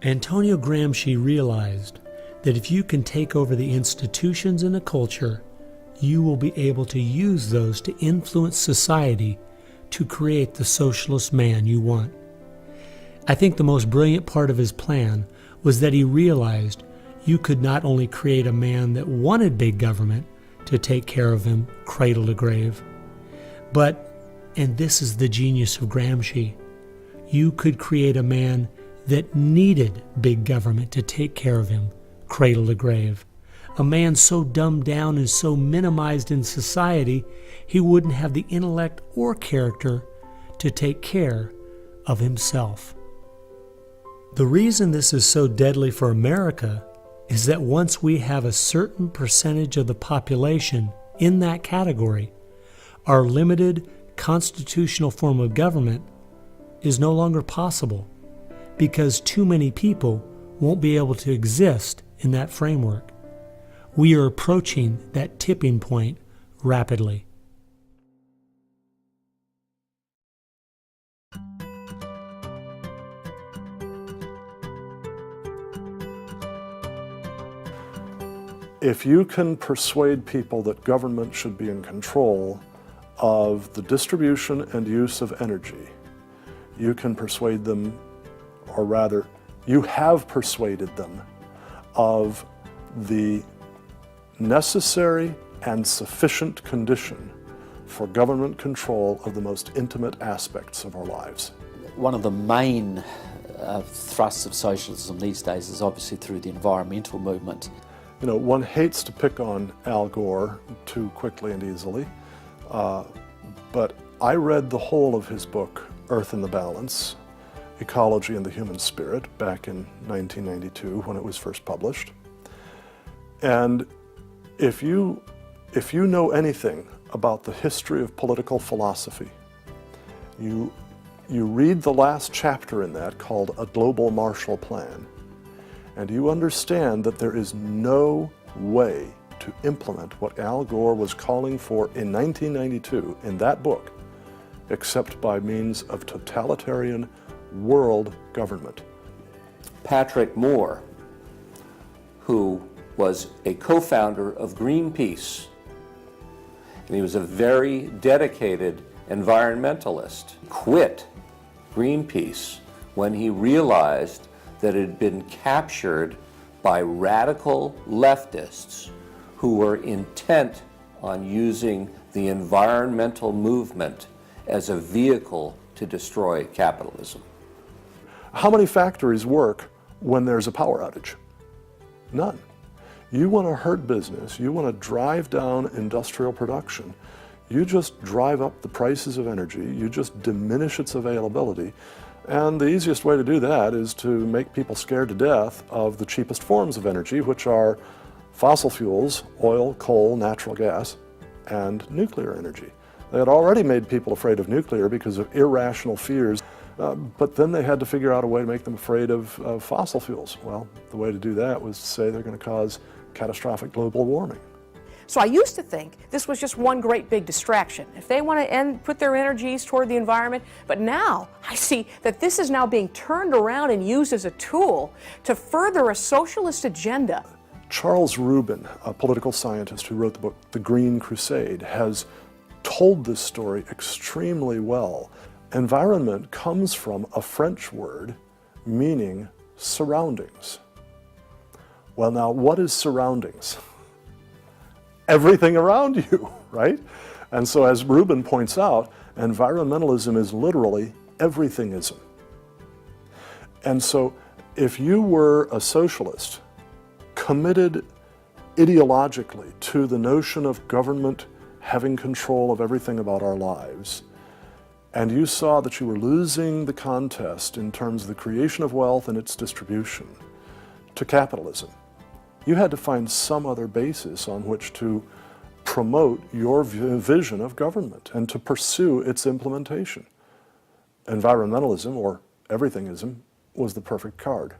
Antonio Gramsci realized that if you can take over the institutions in a culture, you will be able to use those to influence society to create the socialist man you want. I think the most brilliant part of his plan was that he realized you could not only create a man that wanted big government to take care of him cradle to grave, but, and this is the genius of Gramsci, you could create a man that needed big government to take care of him cradle to grave. A man so dumbed down and so minimized in society, he wouldn't have the intellect or character to take care of himself. The reason this is so deadly for America is that once we have a certain percentage of the population in that category, our limited constitutional form of government is no longer possible because too many people won't be able to exist in that framework. We are approaching that tipping point rapidly. If you can persuade people that government should be in control of the distribution and use of energy, you can persuade them, or rather, you have persuaded them of the necessary and sufficient condition for government control of the most intimate aspects of our lives. One of the main thrusts of socialism these days is obviously through the environmental movement. You know, one hates to pick on Al Gore too quickly and easily, but I read the whole of his book, Earth in the Balance, Ecology and the Human Spirit, back in 1992 when it was first published. And if you know anything about the history of political philosophy, you read the last chapter in that called A Global Marshall Plan, and you understand that there is no way to implement what Al Gore was calling for in 1992 in that book, except by means of totalitarian world government. Patrick Moore, who was a co-founder of Greenpeace, and he was a very dedicated environmentalist, quit Greenpeace when he realized that it had been captured by radical leftists who were intent on using the environmental movement as a vehicle to destroy capitalism. How many factories work when there's a power outage? None. You want to hurt business, you want to drive down industrial production, you just drive up the prices of energy, you just diminish its availability. And the easiest way to do that is to make people scared to death of the cheapest forms of energy, which are fossil fuels, oil, coal, natural gas, and nuclear energy. They had already made people afraid of nuclear because of irrational fears, but then they had to figure out a way to make them afraid of fossil fuels. Well, the way to do that was to say they're going to cause catastrophic global warming. So I used to think this was just one great big distraction. If they want to put their energies toward the environment, but now I see that this is now being turned around and used as a tool to further a socialist agenda. Charles Rubin, a political scientist who wrote the book The Green Crusade, has told this story extremely well. Environment comes from a French word meaning surroundings. Well, now, what is surroundings? Everything around you, right? And so, as Rubin points out, environmentalism is literally everythingism. And so, if you were a socialist committed ideologically to the notion of government having control of everything about our lives, and you saw that you were losing the contest in terms of the creation of wealth and its distribution to capitalism, you had to find some other basis on which to promote your vision of government and to pursue its implementation. Environmentalism, or everythingism, was the perfect card.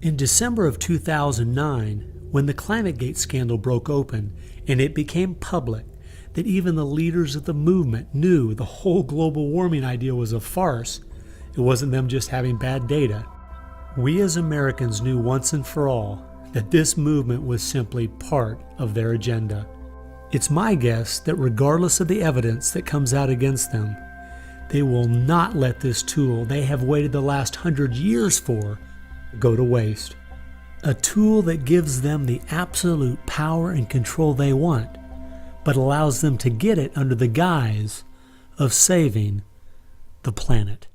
In December of 2009, when the ClimateGate scandal broke open and it became public that even the leaders of the movement knew the whole global warming idea was a farce, It wasn't them just having bad data. We as Americans knew once and for all that this movement was simply part of their agenda. It's my guess that regardless of the evidence that comes out against them, they will not let this tool they have waited the last 100 years for go to waste. A tool that gives them the absolute power and control they want, but allows them to get it under the guise of saving the planet.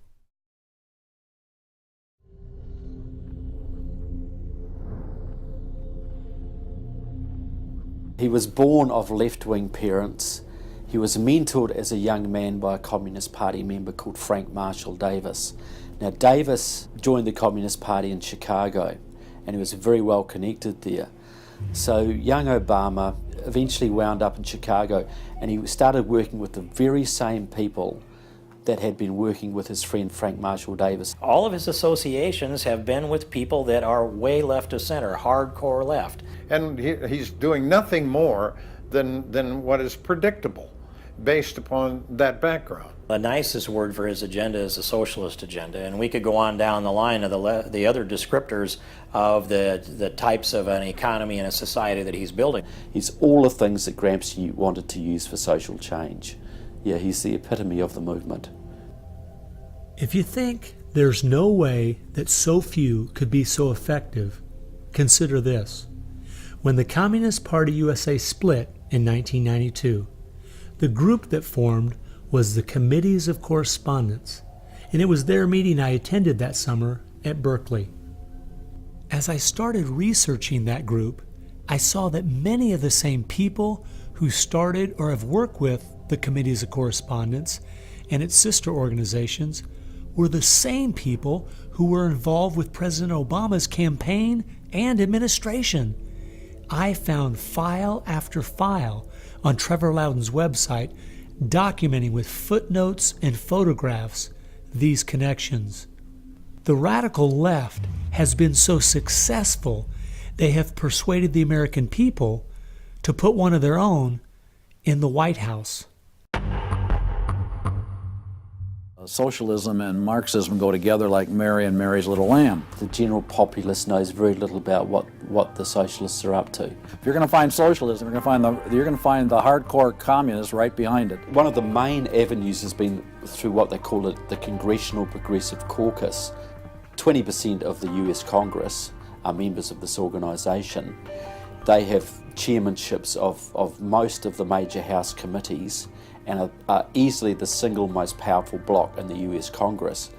He was born of left-wing parents. He was mentored as a young man by a Communist Party member called Frank Marshall Davis. Now, Davis joined the Communist Party in Chicago, and he was very well connected there. So young Obama eventually wound up in Chicago, and he started working with the very same people that had been working with his friend Frank Marshall Davis. All of his associations have been with people that are way left of center, hardcore left. And he's doing nothing more than what is predictable based upon that background. The nicest word for his agenda is a socialist agenda, and we could go on down the line of the other descriptors of the types of an economy and a society that he's building. He's all the things that Gramsci wanted to use for social change. Yeah, he's the epitome of the movement. If you think there's no way that so few could be so effective, consider this. When the Communist Party USA split in 1992, the group that formed was the Committees of Correspondence, and it was their meeting I attended that summer at Berkeley. As I started researching that group, I saw that many of the same people who started or have worked with the Committees of Correspondence and its sister organizations were the same people who were involved with President Obama's campaign and administration. I found file after file on Trevor Loudon's website documenting with footnotes and photographs these connections. The radical left has been so successful, they have persuaded the American people to put one of their own in the White House. Socialism and Marxism go together like Mary and Mary's little lamb. The general populace knows very little about what the socialists are up to. If you're going to find socialism, you're going to find the hardcore communists right behind it. One of the main avenues has been through what they call the Congressional Progressive Caucus. 20% of the US Congress are members of this organization. They have chairmanships of most of the major House committees and are easily the single most powerful bloc in the US Congress.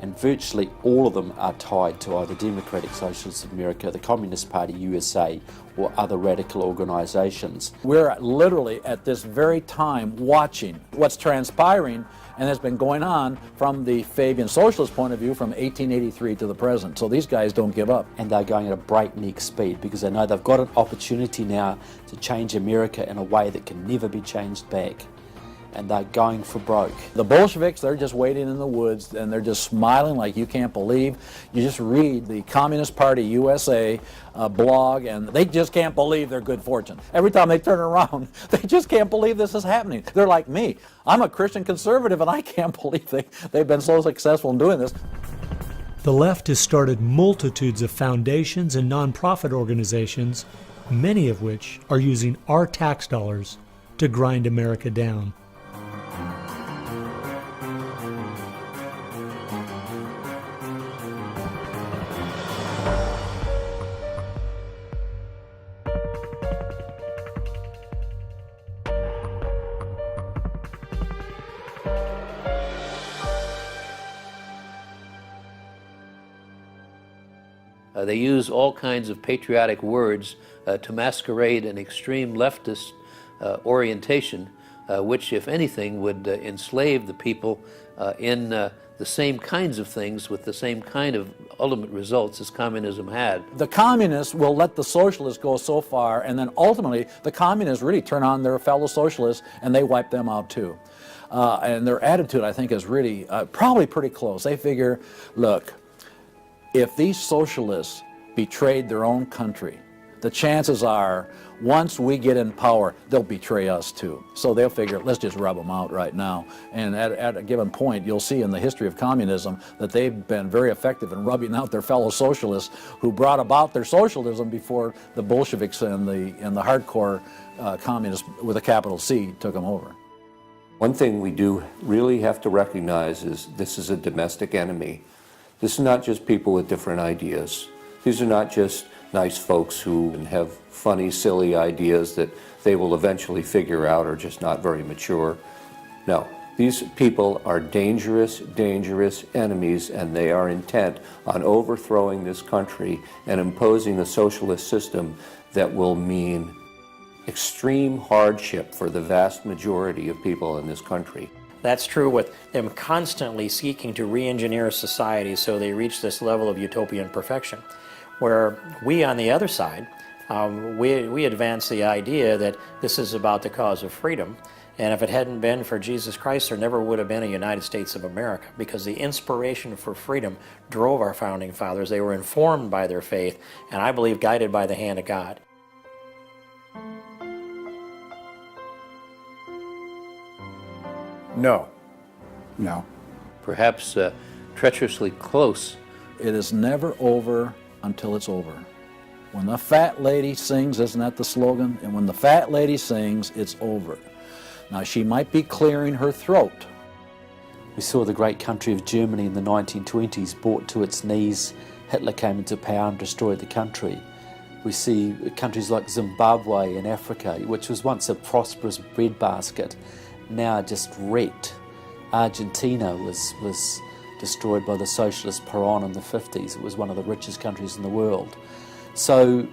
And virtually all of them are tied to either Democratic Socialists of America, the Communist Party USA, or other radical organizations. We're literally at this very time watching what's transpiring and has been going on from the Fabian socialist point of view from 1883 to the present. So these guys don't give up. And they're going at a breakneck speed because they know they've got an opportunity now to change America in a way that can never be changed back. And they're going for broke. The Bolsheviks, they're just waiting in the woods and they're just smiling like you can't believe. You just read the Communist Party USA blog and they just can't believe their good fortune. Every time they turn around, they just can't believe this is happening. They're like me. I'm a Christian conservative and I can't believe they've been so successful in doing this. The left has started multitudes of foundations and nonprofit organizations, many of which are using our tax dollars to grind America down. They use all kinds of patriotic words to masquerade an extreme leftist orientation, which, if anything, would enslave the people in the same kinds of things with the same kind of ultimate results as communism had. The communists will let the socialists go so far, and then ultimately the communists really turn on their fellow socialists and they wipe them out too. And their attitude, I think, is really probably pretty close. They figure, look, if these socialists betrayed their own country, the chances are, once we get in power, they'll betray us too. So they'll figure, let's just rub them out right now. And at a given point, you'll see in the history of communism that they've been very effective in rubbing out their fellow socialists who brought about their socialism before the Bolsheviks and the hardcore communists with a capital C took them over. One thing we do really have to recognize is this is a domestic enemy. This is not just people with different ideas. These are not just nice folks who have funny, silly ideas that they will eventually figure out are just not very mature. No, these people are dangerous, dangerous enemies, and they are intent on overthrowing this country and imposing a socialist system that will mean extreme hardship for the vast majority of people in this country. That's true with them constantly seeking to re-engineer society so they reach this level of utopian perfection. Where we, on the other side, we advance the idea that this is about the cause of freedom, and if it hadn't been for Jesus Christ, there never would have been a United States of America, because the inspiration for freedom drove our founding fathers. They were informed by their faith, and I believe guided by the hand of God. No. No. Perhaps treacherously close. It is never over until it's over. When the fat lady sings, isn't that the slogan? And when the fat lady sings, it's over. Now, she might be clearing her throat. We saw the great country of Germany in the 1920s brought to its knees. Hitler came into power and destroyed the country. We see countries like Zimbabwe in Africa, which was once a prosperous breadbasket, now just wrecked. Argentina was destroyed by the socialist Perón in the 50s. It was one of the richest countries in the world. So,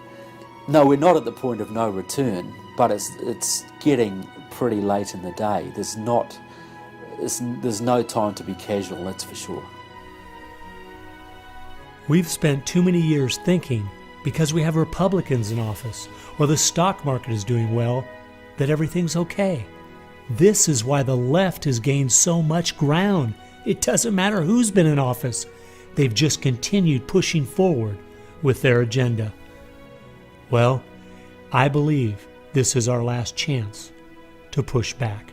no, we're not at the point of no return, but it's getting pretty late in the day. There's no time to be casual, that's for sure. We've spent too many years thinking, because we have Republicans in office or the stock market is doing well, that everything's okay. This is why the left has gained so much ground. It doesn't matter who's been in office. They've just continued pushing forward with their agenda. Well, I believe this is our last chance to push back.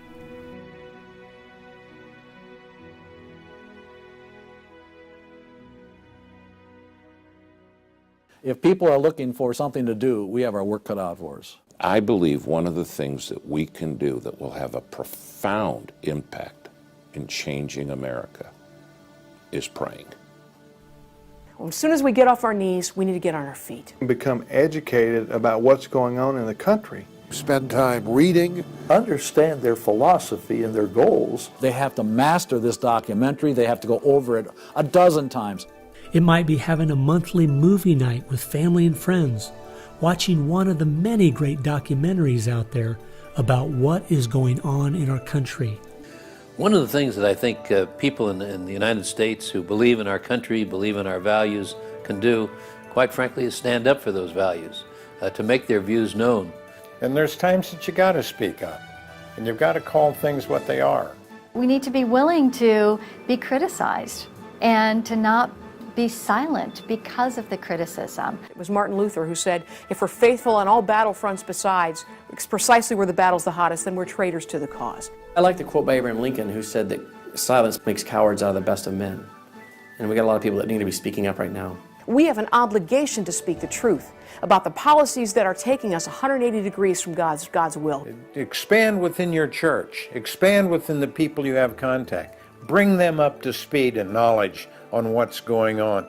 If people are looking for something to do, we have our work cut out for us. I believe one of the things that we can do that will have a profound impact in changing America is praying. Well, as soon as we get off our knees, we need to get on our feet. Become educated about what's going on in the country. Spend time reading, understand their philosophy and their goals. They have to master this documentary. They have to go over it a dozen times. It might be having a monthly movie night with family and friends, watching one of the many great documentaries out there about what is going on in our country. One of the things that I think people in the United States who believe in our country, believe in our values, can do, quite frankly, is stand up for those values, to make their views known. And there's times that you got to speak up, and you've got to call things what they are. We need to be willing to be criticized and to not be silent because of the criticism. It was Martin Luther who said, if we're faithful on all battlefronts besides, precisely where the battle's the hottest, then we're traitors to the cause. I like the quote by Abraham Lincoln, who said that silence makes cowards out of the best of men. And we got a lot of people that need to be speaking up right now. We have an obligation to speak the truth about the policies that are taking us 180 degrees from God's will. Expand within your church. Expand within the people you have contact. Bring them up to speed and knowledge on what's going on.